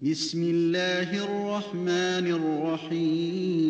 بسم الله الرحمن الرحيم.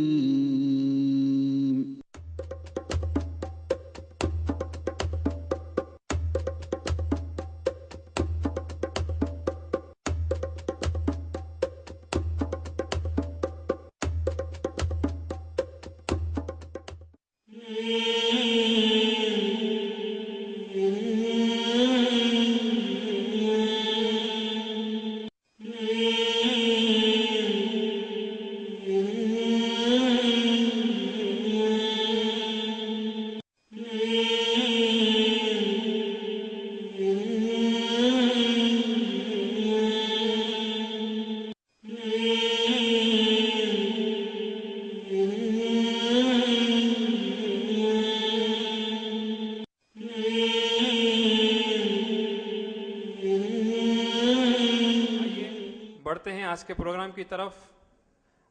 بڑھتے ہیں آج کے پروگرام کی طرف.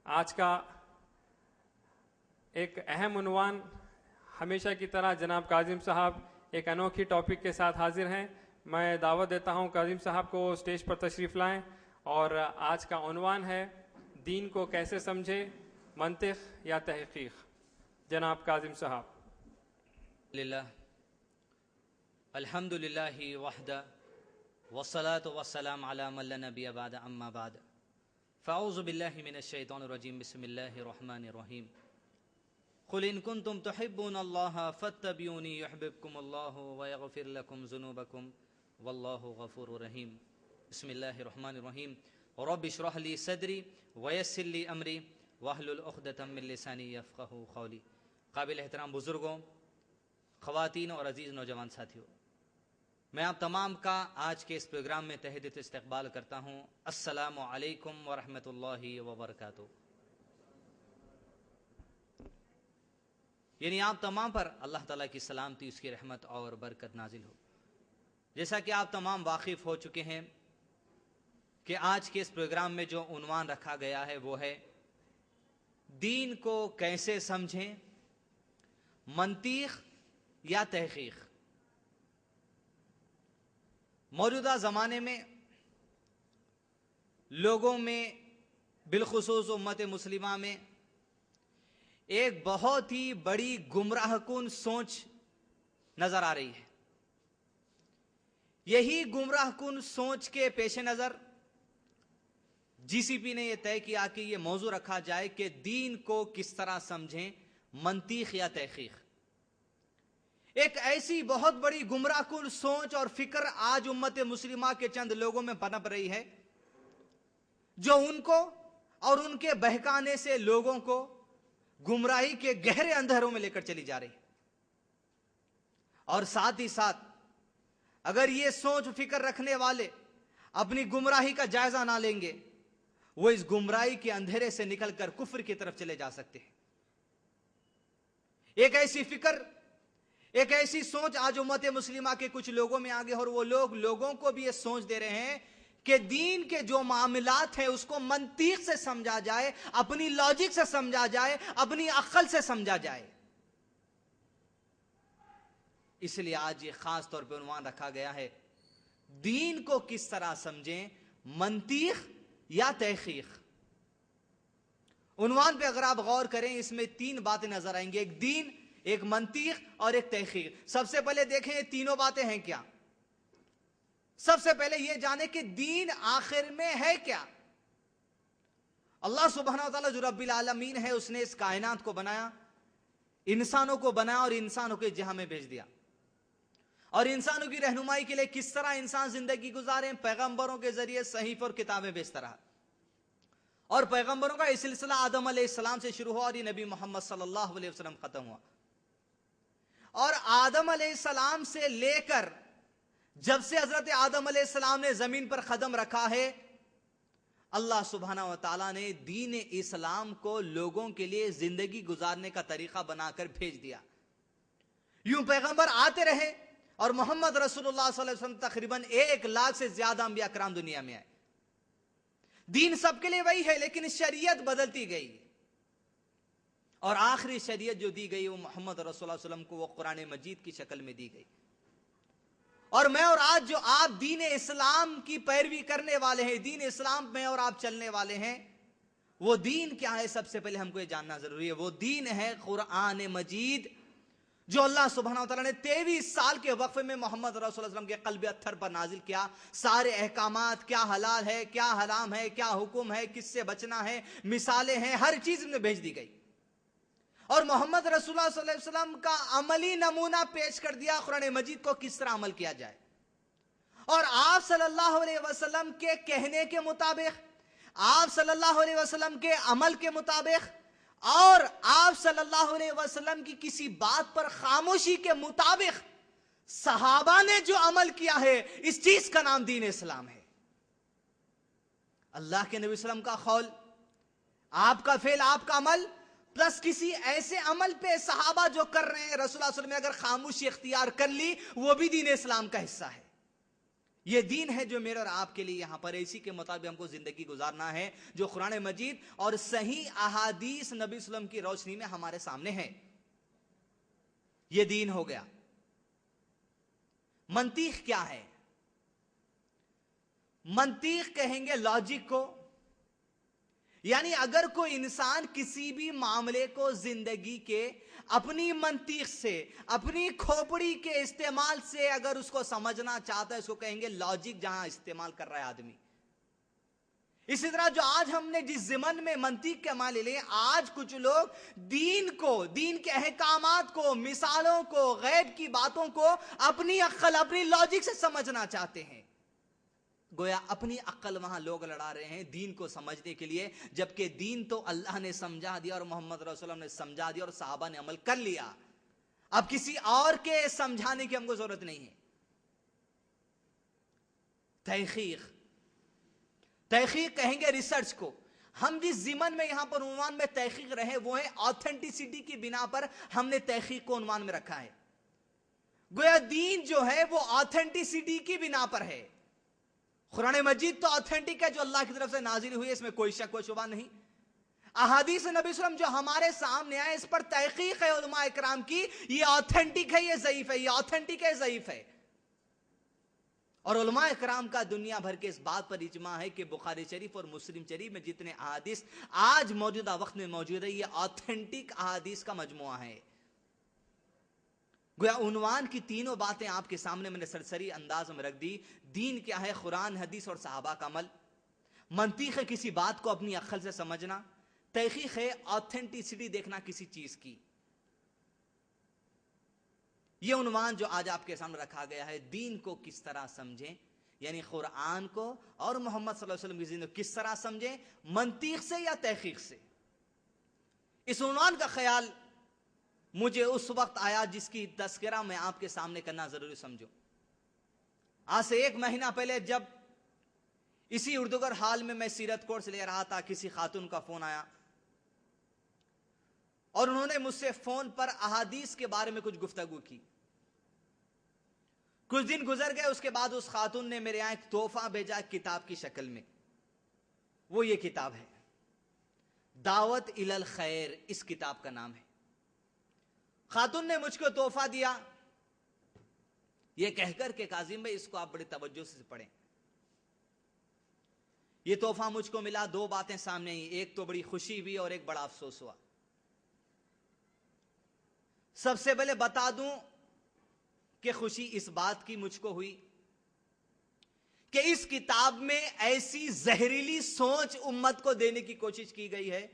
آج کا ایک اہم عنوان ہمیشہ کی طرح جناب کاظم صاحب ایک انوکھی ٹاپک کے ساتھ حاضر ہیں. میں دعوت دیتا ہوں کاظم صاحب کو اسٹیج پر تشریف لائیں. اور آج کا عنوان ہے دین کو کیسے سمجھے، منطق یا تحقیق. جناب کاظم صاحب. للہ الحمد للہ وحدہ والصلاة والسلام علی من لا نبی بعد اما بعد فاعوذ باللہ من الشیطان الرجیم بسم اللہ الرحمن الرحیم قل ان کنتم تحبون اللہ فاتبعونی یحببکم اللہ ویغفر لکم ذنوبکم واللہ غفور رحیم. بسم اللہ الرحمن الرحیم. رب اشرح لی صدری ویسر لی امری واحلل عقدۃ من لسانی یفقہوا قولی. قابل احترام بزرگوں، خواتین اور عزیز نوجوان ساتھیوں، میں آپ تمام کا آج کے اس پروگرام میں تہہ دل سے استقبال کرتا ہوں. السلام علیکم ورحمۃ اللہ وبرکاتہ. یعنی آپ تمام پر اللہ تعالیٰ کی سلامتی، اس کی رحمت اور برکت نازل ہو. جیسا کہ آپ تمام واقف ہو چکے ہیں کہ آج کے اس پروگرام میں جو عنوان رکھا گیا ہے وہ ہے دین کو کیسے سمجھیں، منطق یا تحقیق. موجودہ زمانے میں لوگوں میں بالخصوص امت مسلمہ میں ایک بہت ہی بڑی گمراہ کن سوچ نظر آ رہی ہے. یہی گمراہ کن سوچ کے پیش نظر جی سی پی نے یہ طے کیا کہ یہ موضوع رکھا جائے کہ دین کو کس طرح سمجھیں، منطق یا تحقیق. ایک ایسی بہت بڑی گمراہ کن سوچ اور فکر آج امت مسلمہ کے چند لوگوں میں پنپ رہی ہے، جو ان کو اور ان کے بہکانے سے لوگوں کو گمراہی کے گہرے اندھیروں میں لے کر چلی جا رہی ہے. اور ساتھ ہی ساتھ اگر یہ سوچ فکر رکھنے والے اپنی گمراہی کا جائزہ نہ لیں گے، وہ اس گمراہی کے اندھیرے سے نکل کر کفر کی طرف چلے جا سکتے ہیں. ایک ایسی فکر، ایک ایسی سوچ آج امت مسلمہ کے کچھ لوگوں میں آگے، اور وہ لوگ لوگوں کو بھی یہ سوچ دے رہے ہیں کہ دین کے جو معاملات ہیں اس کو منطق سے سمجھا جائے، اپنی لاجک سے سمجھا جائے، اپنی عقل سے سمجھا جائے. اس لیے آج یہ خاص طور پہ عنوان رکھا گیا ہے دین کو کس طرح سمجھیں، منطق یا تحقیق. عنوان پہ اگر آپ غور کریں اس میں تین باتیں نظر آئیں گی، ایک دین، ایک منطق اور ایک تحقیق. سب سے پہلے دیکھیں یہ تینوں باتیں ہیں کیا. سب سے پہلے یہ جانیں کہ دین آخر میں ہے کیا. اللہ سبحانہ وتعالی جو رب العالمین ہے، اس نے اس کائنات کو بنایا، انسانوں کو بنایا اور انسانوں کے جہاں میں بھیج دیا. اور انسانوں کی رہنمائی کے لیے کس طرح انسان زندگی گزارے، پیغمبروں کے ذریعے صحیفے اور کتابیں بھیجتا رہا. اور پیغمبروں کا یہ سلسلہ آدم علیہ السلام سے شروع ہوا اور یہ نبی محمد صلی اللہ علیہ وسلم ختم ہوا. اور آدم علیہ السلام سے لے کر جب سے حضرت آدم علیہ السلام نے زمین پر قدم رکھا ہے، اللہ سبحانہ و تعالیٰ نے دین اسلام کو لوگوں کے لیے زندگی گزارنے کا طریقہ بنا کر بھیج دیا. یوں پیغمبر آتے رہے اور محمد رسول اللہ صلی اللہ علیہ وسلم تقریباً 1,00,000 سے زیادہ انبیاء کرام دنیا میں آئے. دین سب کے لیے وہی ہے، لیکن شریعت بدلتی گئی. اور آخری شریعت جو دی گئی وہ محمد رسول اللہ صلی اللہ علیہ وسلم کو وہ قرآن مجید کی شکل میں دی گئی. اور میں اور آج جو آپ دین اسلام کی پیروی کرنے والے ہیں، دین اسلام میں اور آپ چلنے والے ہیں، وہ دین کیا ہے؟ سب سے پہلے ہم کو یہ جاننا ضروری ہے۔ وہ دین ہے قرآن مجید، جو اللہ سبحانہ وتعالی نے 23 سال کے وقفے میں محمد رسول اللہ صلی اللہ علیہ وسلم کے قلب اطہر پر نازل کیا۔ سارے احکامات، کیا حلال ہے، کیا حرام ہے، کیا حکم ہے، کس سے بچنا ہے، مثالیں ہیں، ہر چیز میں بھیج دی گئی۔ اور محمد رسول اللہ صلی اللہ علیہ وسلم کا عملی نمونہ پیش کر دیا قرآن مجید کو کس طرح عمل کیا جائے۔ اور آپ صلی اللہ علیہ وسلم کے کہنے کے مطابق، آپ صلی اللہ علیہ وسلم کے عمل کے مطابق، اور آپ صلی اللہ علیہ وسلم کی کسی بات پر خاموشی کے مطابق صحابہ نے جو عمل کیا ہے، اس چیز کا نام دین اسلام ہے۔ اللہ کے نبی صلی اللہ علیہ وسلم کا قول، آپ کا فعل، آپ کا عمل، پلس کسی ایسے عمل پہ صحابہ جو کر رہے ہیں، رسول اللہ صلی اللہ علیہ وسلم نے اگر خاموشی اختیار کر لی، وہ بھی دین اسلام کا حصہ ہے۔ یہ دین ہے جو میرے اور آپ کے لیے یہاں پر اسی کے مطابق ہم کو زندگی گزارنا ہے، جو قرآن مجید اور صحیح احادیث نبی صلی اللہ علیہ وسلم کی روشنی میں ہمارے سامنے ہے۔ یہ دین ہو گیا۔ منطق کیا ہے؟ منطق کہیں گے لاجک کو، یعنی اگر کوئی انسان کسی بھی معاملے کو زندگی کے اپنی منطق سے، اپنی کھوپڑی کے استعمال سے اگر اس کو سمجھنا چاہتا ہے، اس کو کہیں گے لاجک، جہاں استعمال کر رہا ہے آدمی۔ اسی طرح جو آج ہم نے جس ضمن میں منطق کے معنی لے، آج کچھ لوگ دین کو، دین کے احکامات کو، مثالوں کو، غیب کی باتوں کو اپنی عقل، اپنی لاجک سے سمجھنا چاہتے ہیں۔ گویا اپنی عقل وہاں لوگ لڑا رہے ہیں دین کو سمجھنے کے لیے، جبکہ دین تو اللہ نے سمجھا دیا اور محمد رسول اللہ نے سمجھا دیا اور صحابہ نے عمل کر لیا۔ اب کسی اور کے سمجھانے کی ہم کو ضرورت نہیں ہے۔ تحقیق کہیں گے ریسرچ کو۔ ہم جس ضمن میں یہاں پر عنوان میں تحقیق رہے، وہ ہے آتھینٹیسٹی کی بنا پر ہم نے تحقیق کو عنوان میں رکھا ہے۔ گویا دین جو ہے وہ آتھینٹیسٹی کی بنا پر ہے۔ قرآن مجید تو آتھینٹک ہے، جو اللہ کی طرف سے نازل ہوئی ہے، اس میں کوئی شک و شبہ نہیں۔ احادیث نبی صلی اللہ علیہ وسلم جو ہمارے سامنے آئے، اس پر تحقیق ہے علماء اکرام کی، یہ آتھینٹک ہے، یہ ضعیف ہے، یہ آتھینٹک ہے، ضعیف ہے۔ اور علماء اکرام کا دنیا بھر کے اس بات پر اجماع ہے کہ بخاری شریف اور مسلم شریف میں جتنے احادیث آج موجودہ وقت میں موجود ہے، یہ آتھینٹک احادیث کا مجموعہ ہے۔ گویا عنوان کی تینوں باتیں آپ کے سامنے میں نے سرسری انداز میں رکھ دی۔ دین کیا ہے؟ قرآن، حدیث اور صحابہ کا عمل۔ منطق ہے کسی بات کو اپنی عقل سے سمجھنا۔ تحقیق ہے آتھینٹسٹی دیکھنا کسی چیز کی۔ یہ عنوان جو آج آپ کے سامنے رکھا گیا ہے، دین کو کس طرح سمجھیں، یعنی قرآن کو اور محمد صلی اللہ علیہ وسلم کی زندگی کو کس طرح سمجھیں، منطق سے یا تحقیق سے۔ اس عنوان کا خیال مجھے اس وقت آیا جس کی تذکرہ میں آپ کے سامنے کرنا ضروری سمجھو۔ آج سے 1 مہینہ پہلے جب اسی اردوگر ہال میں سیرت کورس لے رہا تھا، کسی خاتون کا فون آیا اور انہوں نے مجھ سے فون پر احادیث کے بارے میں کچھ گفتگو کی۔ کچھ دن گزر گئے، اس کے بعد اس خاتون نے میرے یہاں ایک تحفہ بھیجا کتاب کی شکل میں۔ وہ یہ کتاب ہے، دعوت الی الخیر، اس کتاب کا نام ہے۔ خاتون نے مجھ کو تحفہ دیا یہ کہہ کر کہ کاظم بھائی اس کو آپ بڑی توجہ سے پڑھیں۔ یہ تحفہ مجھ کو ملا، 2 باتیں سامنے آئیں، ایک تو بڑی خوشی ہوئی اور ایک بڑا افسوس ہوا۔ سب سے پہلے بتا دوں کہ خوشی اس بات کی مجھ کو ہوئی کہ اس کتاب میں ایسی زہریلی سوچ امت کو دینے کی کوشش کی گئی ہے۔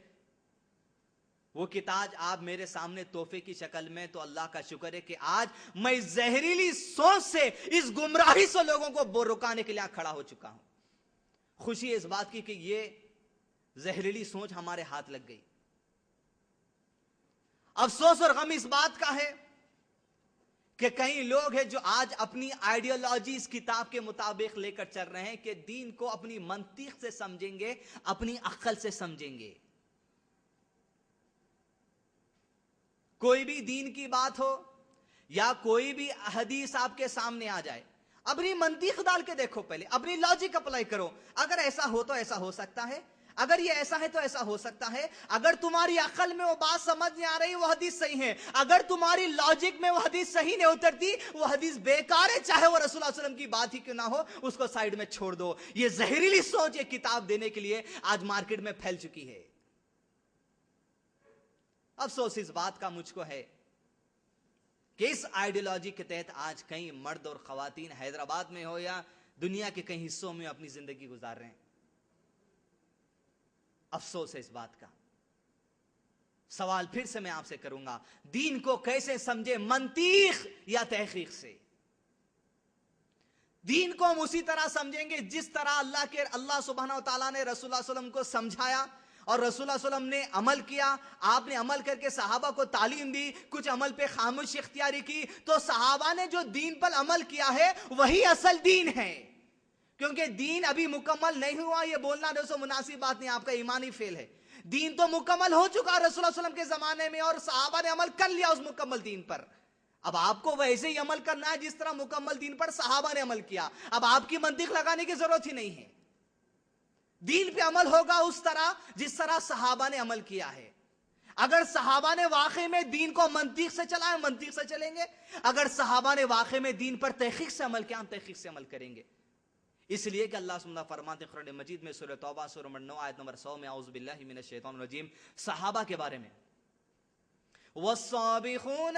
وہ کتاب آپ میرے سامنے تحفے کی شکل میں، تو اللہ کا شکر ہے کہ آج میں اس زہریلی سوچ سے، اس گمراہی سے لوگوں کو رکانے کے لیے کھڑا ہو چکا ہوں۔ خوشی اس بات کی کہ یہ زہریلی سوچ ہمارے ہاتھ لگ گئی۔ افسوس اور غم اس بات کا ہے کہ کئی لوگ ہیں جو آج اپنی آئیڈیالوجی اس کتاب کے مطابق لے کر چل رہے ہیں کہ دین کو اپنی منطق سے سمجھیں گے، اپنی عقل سے سمجھیں گے۔ کوئی بھی دین کی بات ہو یا کوئی بھی حدیث آپ کے سامنے آ جائے، اپنی منطق ڈال کے دیکھو، پہلے اپنی لاجک اپلائی کرو۔ اگر ایسا ہو تو ایسا ہو سکتا ہے، اگر یہ ایسا ہے تو ایسا ہو سکتا ہے. اگر تمہاری عقل میں وہ بات سمجھ نہیں آ رہی وہ حدیث صحیح ہے. اگر تمہاری لاجک میں وہ حدیث صحیح نہیں اترتی وہ حدیث بیکار ہے, چاہے وہ رسول اللہ علیہ وسلم کی بات ہی کیوں نہ ہو, اس کو سائیڈ میں چھوڑ دو. یہ زہریلی سوچ ایک کتاب دینے کے لیے آج مارکیٹ میں پھیل چکی ہے. افسوس اس بات کا مجھ کو ہے کہ اس آئیڈیالوجی کے تحت آج کئی مرد اور خواتین حیدرآباد میں ہو یا دنیا کے کئی حصوں میں اپنی زندگی گزار رہے ہیں. افسوس ہے اس بات کا. سوال پھر سے میں آپ سے کروں گا, دین کو کیسے سمجھے, منطق یا تحقیق سے؟ دین کو ہم اسی طرح سمجھیں گے جس طرح اللہ سبحانہ و تعالیٰ نے رسول اللہ علیہ وسلم کو سمجھایا اور رسول اللہ علیہ وسلم نے عمل کیا. آپ نے عمل کر کے صحابہ کو تعلیم دی, کچھ عمل پہ خاموشی اختیاری کی, تو صحابہ نے جو دین پر عمل کیا ہے وہی اصل دین ہے. کیونکہ دین ابھی مکمل نہیں ہوا, یہ بولنا دوستو مناسب بات نہیں, آپ کا ایمانی فیل ہے. دین تو مکمل ہو چکا رسول اللہ علیہ وسلم کے زمانے میں, اور صحابہ نے عمل کر لیا اس مکمل دین پر. اب آپ کو ویسے ہی عمل کرنا ہے جس طرح مکمل دین پر صحابہ نے عمل کیا. اب آپ کی منطق لگانے کی ضرورت ہی نہیں ہے. دین پہ عمل ہوگا اس طرح جس طرح صحابہ نے عمل کیا ہے. اگر صحابہ نے واقعی میں دین کو منطق سے چلا ہے, منطق سے چلیں گے. اگر صحابہ نے واقعی میں دین پر تحقیق سے عمل کیا, ہم تحقیق سے عمل کریں گے. اس لیے کہ اللہ سبحانہ فرماتے ہیں قرآن مجید میں سورہ توبہ سورہ نمبر 9 آیت نمبر 100 میں, اعوذ باللہ من الشیطان الرجیم, صحابہ کے بارے میں, والسابقون